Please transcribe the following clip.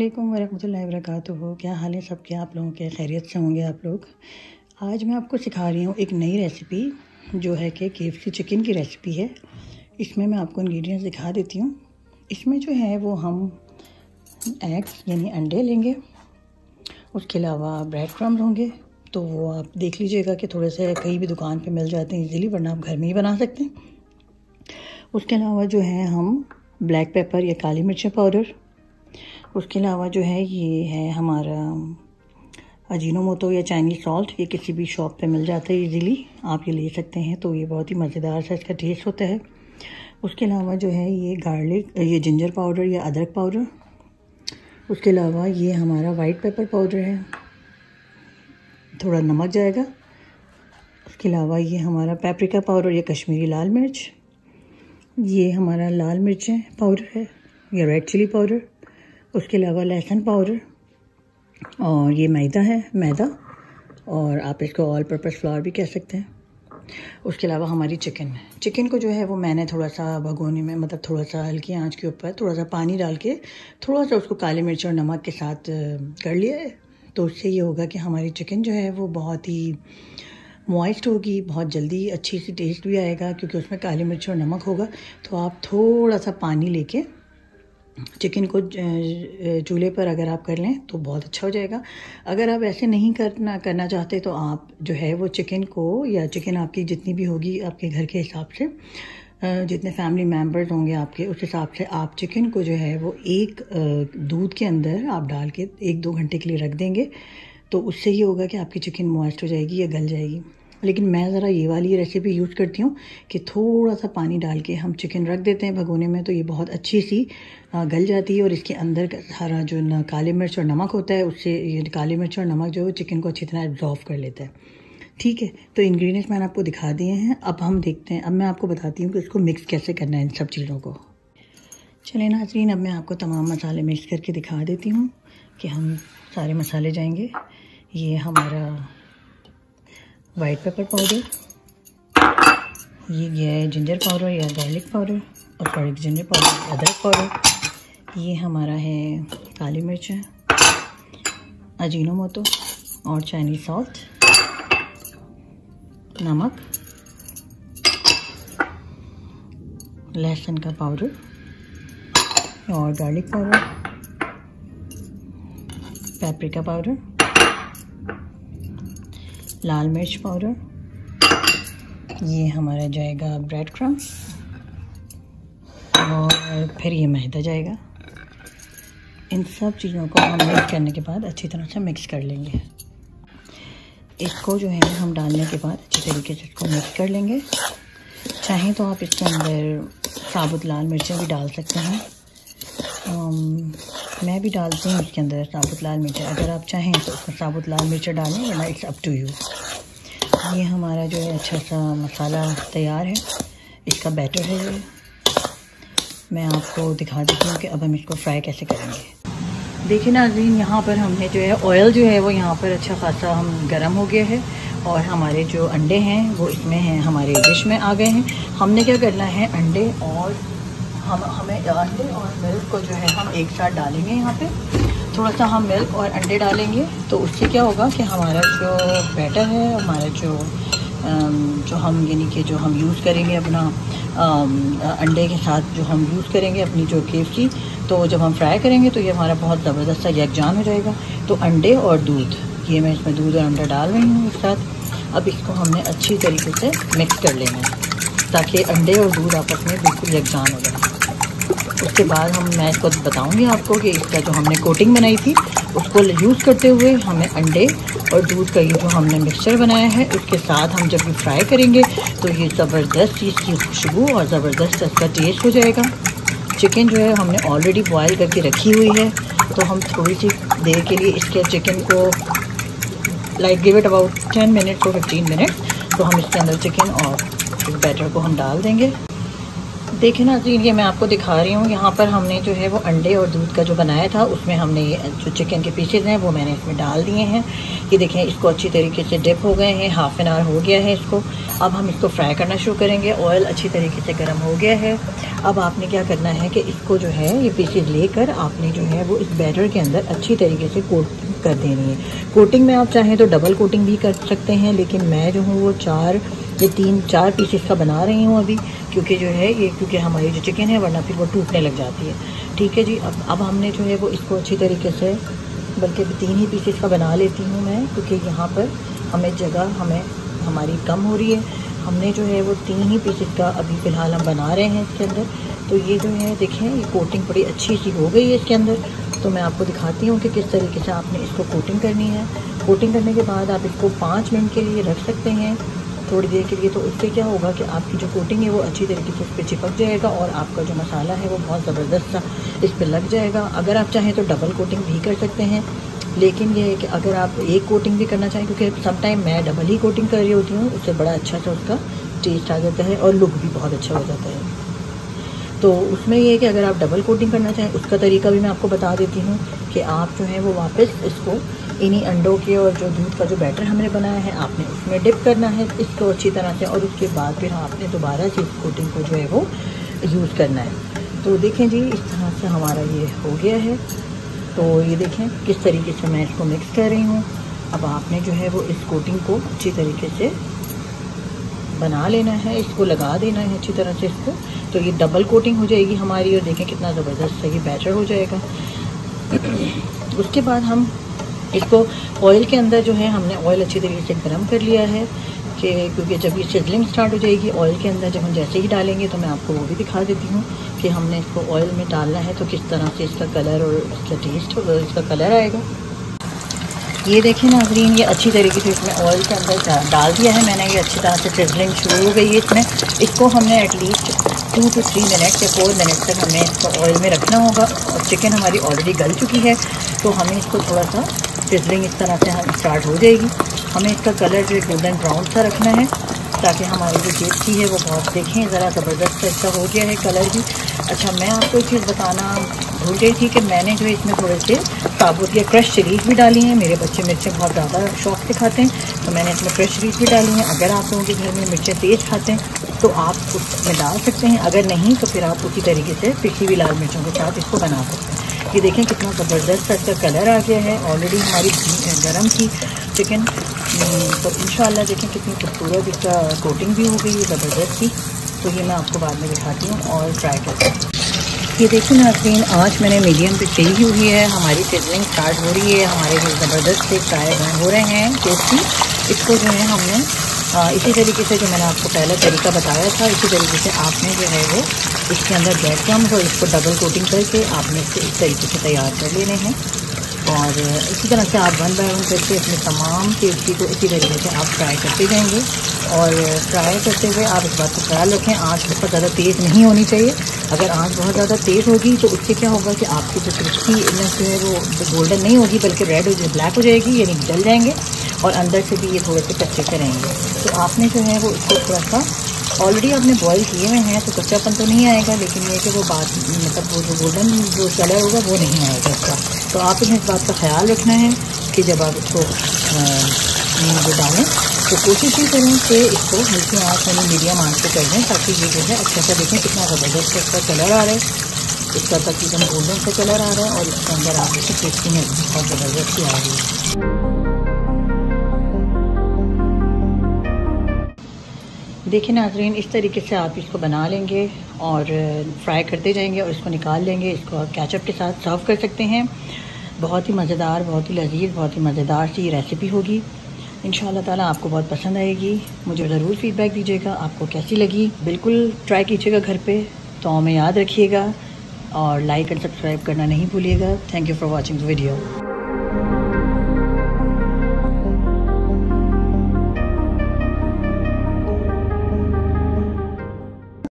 अस्सलामुअलैकुम वरहमतुल्लाहि वबरकातुहू। क्या हाल है सबके, आप लोगों के खैरियत से होंगे आप लोग। आज मैं आपको सिखा रही हूँ एक नई रेसिपी जो है कि KFC चिकन की रेसिपी है। इसमें मैं आपको इंग्रेडिएंट्स दिखा देती हूँ। इसमें जो है वो हम एग्स यानी अंडे लेंगे, उसके अलावा ब्रेड क्रम्स होंगे, तो वो आप देख लीजिएगा कि थोड़े से कहीं भी दुकान पे मिल जाते हैं इजीली, वरना आप घर में ही बना सकते हैं। उसके अलावा जो है हम ब्लैक पेपर या काली मिर्च पाउडर, उसके अलावा जो है ये है हमारा अजीनोमोटो या चाइनीज़ सॉल्ट, ये किसी भी शॉप पे मिल जाता है इजीली, आप ये ले सकते हैं। तो ये बहुत ही मज़ेदार सा इसका टेस्ट होता है। उसके अलावा जो है ये गार्लिक, ये जिंजर पाउडर या अदरक पाउडर, उसके अलावा ये हमारा वाइट पेपर पाउडर है, थोड़ा नमक जाएगा। उसके अलावा ये हमारा पेपरिका पाउडर या कश्मीरी लाल मिर्च, ये हमारा लाल मिर्च पाउडर है या रेड चिली पाउडर, उसके अलावा लहसुन पाउडर, और ये मैदा, और आप इसको ऑल पर्पस फ्लावर भी कह सकते हैं। उसके अलावा हमारी चिकन को जो है वो मैंने थोड़ा सा भगोने में, मतलब थोड़ा सा हल्की आंच के ऊपर थोड़ा सा पानी डाल के थोड़ा सा उसको काली मिर्च और नमक के साथ कर लिया है। तो उससे ये होगा कि हमारी चिकन जो है वो बहुत ही मॉइस्ट होगी, बहुत जल्दी अच्छी सी टेस्ट भी आएगा, क्योंकि उसमें काली मिर्च और नमक होगा। तो आप थोड़ा सा पानी लेके चिकन को चूल्हे पर अगर आप कर लें तो बहुत अच्छा हो जाएगा। अगर आप ऐसे नहीं करना चाहते तो आप जो है वो चिकन को, या चिकन आपकी जितनी भी होगी आपके घर के हिसाब से, जितने फैमिली मेम्बर्स होंगे आपके, उस हिसाब से आप चिकन को जो है वो एक दूध के अंदर आप डाल के 1-2 घंटे के लिए रख देंगे। तो उससे ये होगा कि आपकी चिकन मॉइस्ट हो जाएगी या गल जाएगी। लेकिन मैं ज़रा ये वाली रेसिपी यूज़ करती हूँ कि थोड़ा सा पानी डाल के हम चिकन रख देते हैं भगोने में, तो ये बहुत अच्छी सी गल जाती है, और इसके अंदर का सारा जो काली मिर्च और नमक होता है, उससे ये काली मिर्च और नमक जो है चिकन को अच्छी तरह एब्जॉर्व कर लेता है। ठीक है, तो इंग्रेडिएंट्स मैंने आपको दिखा दिए हैं। अब हम देखते हैं, अब मैं आपको बताती हूँ कि इसको मिक्स कैसे करना है इन सब चीज़ों को। चलिए नाज़रीन, अब मैं आपको तमाम मसाले मिक्स करके दिखा देती हूँ कि हम सारे मसाले जाएंगे। ये हमारा वाइट पेपर पाउडर, ये है जिंजर पाउडर या गार्लिक पाउडर, और सॉरी जिंजर पाउडर, अदरक पाउडर, ये हमारा है काली मिर्च है, अजीनोमोटो और चाइनीज़ सॉल्ट, नमक, लहसुन का पाउडर और गार्लिक पाउडर, पेपरिका पाउडर, लाल मिर्च पाउडर, ये हमारा जाएगा ब्रेड क्रम्स, और फिर ये मैदा जाएगा। इन सब चीज़ों को हम मिक्स करने के बाद अच्छी तरह से मिक्स कर लेंगे। इसको जो है हम डालने के बाद अच्छी तरीके से इसको मिक्स कर लेंगे। चाहें तो आप इसके अंदर साबुत लाल मिर्चें भी डाल सकते हैं, मैं भी डालती हूँ इसके अंदर साबुत लाल मिर्चें। अगर आप चाहें तो उसमें साबुत लाल मिर्चें डालें, वरना इट्स अप टू यू। ये हमारा जो है अच्छा सा मसाला तैयार है, इसका बैटर है ये। मैं आपको दिखा देती हूँ कि अब हम इसको फ्राई कैसे करेंगे। देखिए नाज़रीन, यहाँ पर हमने जो है ऑयल जो है वो यहाँ पर अच्छा खासा हम गर्म हो गया है, और हमारे जो अंडे हैं वो इसमें हैं, हमारे डिश में आ गए हैं। हमने क्या करना है, अंडे और हमें अंडे और मिल्क को जो है हम एक साथ डालेंगे। यहाँ पे थोड़ा सा हम मिल्क और अंडे डालेंगे, तो उससे क्या होगा कि हमारा जो बैटर है, हमारा जो हम यानी कि जो हम यूज़ करेंगे अपना अंडे के साथ जो हम यूज़ करेंगे अपनी जो KFC, तो जब हम फ्राई करेंगे तो ये हमारा बहुत ज़बरदस्त सा यकजान हो जाएगा। तो अंडे और दूध, ये मैं इसमें दूध और अंडा डाल रही हूँ एक साथ। अब इसको हमने अच्छी तरीके से मिक्स कर लेना है ताकि अंडे और दूध आपस में बिल्कुल यकजान हो जाए। उसके बाद मैं इसको बताऊंगी आपको कि इसका जो हमने कोटिंग बनाई थी उसको यूज़ करते हुए हमें अंडे और दूध का ये जो हमने मिक्सचर बनाया है उसके साथ हम जब ये फ्राई करेंगे तो ये ज़बरदस्त चीज़ की खुशबू और ज़बरदस्त इसका टेस्ट हो जाएगा। चिकन जो है हमने ऑलरेडी बॉयल करके रखी हुई है, तो हम थोड़ी सी देर के लिए इसके चिकन को give it about 10 minute to 15 minute, तो हम इसके अंदर चिकन और इस बैटर को हम डाल देंगे। देखिए ना, ये मैं आपको दिखा रही हूँ। यहाँ पर हमने जो है वो अंडे और दूध का जो बनाया था, उसमें हमने जो चिकन के पीसेज हैं वो मैंने इसमें डाल दिए हैं। ये देखें, इसको अच्छी तरीके से डिप हो गए हैं, हाफ़ एन आवर हो गया है इसको। अब हम इसको फ्राई करना शुरू करेंगे। ऑयल अच्छी तरीके से गर्म हो गया है। अब आपने क्या करना है कि इसको जो है ये पीसेज लेकर आपने जो है वो इस बैटर के अंदर अच्छी तरीके से कोटिंग कर देनी है। कोटिंग में आप चाहें तो डबल कोटिंग भी कर सकते हैं, लेकिन मैं जो हूँ वो 3-4 पीसेस का बना रही हूँ अभी, क्योंकि जो है ये क्योंकि हमारी जो चिकन है वरना फिर वो टूटने लग जाती है। ठीक है जी। अब हमने जो है वो इसको अच्छी तरीके से, बल्कि 3 ही पीसेस का बना लेती हूँ मैं, क्योंकि यहाँ पर हमारी कम हो रही है। हमने जो है वो 3 ही पीसेस का अभी फ़िलहाल हम बना रहे हैं इसके अंदर। तो ये जो है देखें, ये कोटिंग बड़ी अच्छी सी हो गई है इसके अंदर। तो मैं आपको दिखाती हूँ कि किस तरीके से आपने इसको कोटिंग करनी है। कोटिंग करने के बाद आप इसको 5 मिनट के लिए रख सकते हैं, थोड़ी देर के लिए। तो उससे क्या होगा कि आपकी जो कोटिंग है वो अच्छी तरीके से इस पर चिपक जाएगा और आपका जो मसाला है वो बहुत ज़बरदस्त सा इस पर लग जाएगा। अगर आप चाहें तो डबल कोटिंग भी कर सकते हैं, लेकिन ये है कि अगर आप एक कोटिंग भी करना चाहें, क्योंकि समटाइम मैं डबल ही कोटिंग कर रही होती हूँ, उससे बड़ा अच्छा सा उसका टेस्ट आ जाता है और लुक भी बहुत अच्छा हो जाता है। तो उसमें ये है कि अगर आप डबल कोटिंग करना चाहें, उसका तरीका भी मैं आपको बता देती हूँ कि आप जो है वो वापस इसको इन्हीं अंडों के और जो दूध का जो बैटर हमने बनाया है, आपने उसमें डिप करना है इसको अच्छी तरह से, और उसके बाद फिर आपने दोबारा से इस कोटिंग को जो है वो यूज़ करना है। तो देखें जी, इस तरह से हमारा ये हो गया है। तो ये देखें किस तरीके से मैं इसको मिक्स कर रही हूँ। अब आपने जो है वो इस कोटिंग को अच्छी तरीके से बना लेना है, इसको लगा देना है अच्छी तरह से इसको। तो ये डबल कोटिंग हो जाएगी हमारी, और देखें कितना ज़बरदस्त सा ये बैटर हो जाएगा। उसके बाद हम इसको ऑयल के अंदर जो है, हमने ऑयल अच्छी तरीके से गर्म कर लिया है कि क्योंकि जब ये सिजलिंग स्टार्ट हो जाएगी ऑयल के अंदर, जब हम जैसे ही डालेंगे तो मैं आपको वो भी दिखा देती हूँ कि हमने इसको ऑयल में डालना है तो किस तरह से इसका कलर और इसका टेस्ट इसका कलर आएगा। ये देखिए नाज़रीन, ये अच्छी तरीके से इसमें ऑयल के अंदर डाल दिया है मैंने। ये अच्छी तरह से सिजलिंग शुरू हो गई है इसमें। इसको हमने एटलीस्ट 2 to 3 मिनट या 4 मिनट तक हमें इसको ऑयल में रखना होगा। और चिकन हमारी ऑलरेडी गल चुकी है, तो हमें इसको थोड़ा सा सिजलिंग इस तरह से हम स्टार्ट हो जाएगी। हमें इसका कलर जो गोल्डन ब्राउन सा रखना है, ताकि हमारी जो टेस्टी है वो बहुत, देखें ज़रा ज़बरदस्त इसका हो गया है कलर भी। अच्छा, मैं आपको एक चीज़ बताना भूल गई थी कि मैंने जो इसमें थोड़े से साबुत या क्रश चिलीज भी डाली हैं। मेरे बच्चे मिर्चें बहुत ज़्यादा शौक से खाते हैं, तो मैंने इसमें क्रश चिलीज भी डाली हैं। अगर आप लोगों के घर में मिर्चें तेज़ खाते हैं तो आप उसमें डाल सकते हैं, अगर नहीं तो फिर आप उसी तरीके से पिसी हुई लाल मिर्चों के साथ इसको बना सकते हैं। ये देखें कितना ज़बरदस्त इसका कलर आ गया है। ऑलरेडी हमारी गरम थी चिकन, तो इंशाल्लाह देखें कितनी खूबसूरत इसका कोटिंग भी हो गई है, ज़बरदस्त थी। तो ये मैं आपको बाद में दिखाती हूँ और ट्राई करती हूँ। ये देखिए नाज़रीन, आँच मैंने मीडियम पे चली हुई है, हमारी सिजलिंग स्टार्ट हो रही है, हमारे जो ज़बरदस्त से फ्राई हो रहे हैं टेस्टी। इसको जो है हमने इसी तरीके से, जो मैंने आपको पहला तरीका बताया था, इसी तरीके से आपने जो है वो इसके अंदर ब्रेड क्रम्स और इसको डबल कोटिंग करके आपने इसको इस तरीके से तैयार कर लेने हैं। और इसी तरह से आप 1 बाय 1 करके अपने तमाम टेस्टी को इसी तरीके से आप फ्राई करते जाएंगे। और फ्राई करते हुए आप इस बात का ख्याल रखें, आँच बहुत ज़्यादा तेज़ नहीं होनी चाहिए। अगर आँच बहुत ज़्यादा तेज़ होगी तो उससे क्या होगा कि आपकी जो क्रिस्पीनेस जो है वो गोल्डन नहीं होगी, बल्कि रेड हो ब्लैक हो जाएगी, यानी जल जाएंगे और अंदर से भी ये थोड़े से कच्चे से रहेंगे। तो आपने जो है वो इसको थोड़ा सा, ऑलरेडी आपने बॉईल किए हुए हैं तो कच्चापन तो नहीं आएगा, लेकिन ये कि वो बात मतलब वो जो गोल्डन जो कलर होगा वो नहीं आएगा इसका। तो आपने इस बात का ख्याल रखना है कि जब आप इसको जो डालें तो कोशिश ही करें कि इसको हल्की आँच यानी मीडियम आँच पे कर दें, ताकि ये जो है अच्छा सा, देखें कितना ज़बरदस्त इसका कलर आ रहा है, इसका तकरीबन गोल्डन सा कलर आ रहा है और इसके अंदर आप इसकी टेस्टिंग बहुत ज़बरदस्त ही आ रही है। देखिए नाज़रीन, इस तरीके से आप इसको बना लेंगे और फ्राई करते जाएंगे और इसको निकाल लेंगे। इसको आप केचप के साथ सर्व कर सकते हैं। बहुत ही मज़ेदार, बहुत ही लजीज, बहुत ही मज़ेदार सी रेसिपी होगी। इंशाअल्लाह ताला आपको बहुत पसंद आएगी। मुझे ज़रूर फ़ीडबैक दीजिएगा आपको कैसी लगी। बिल्कुल ट्राई कीजिएगा घर पे, तो हमें याद रखिएगा और लाइक एंड सब्सक्राइब करना नहीं भूलिएगा। Thank you for watching the video.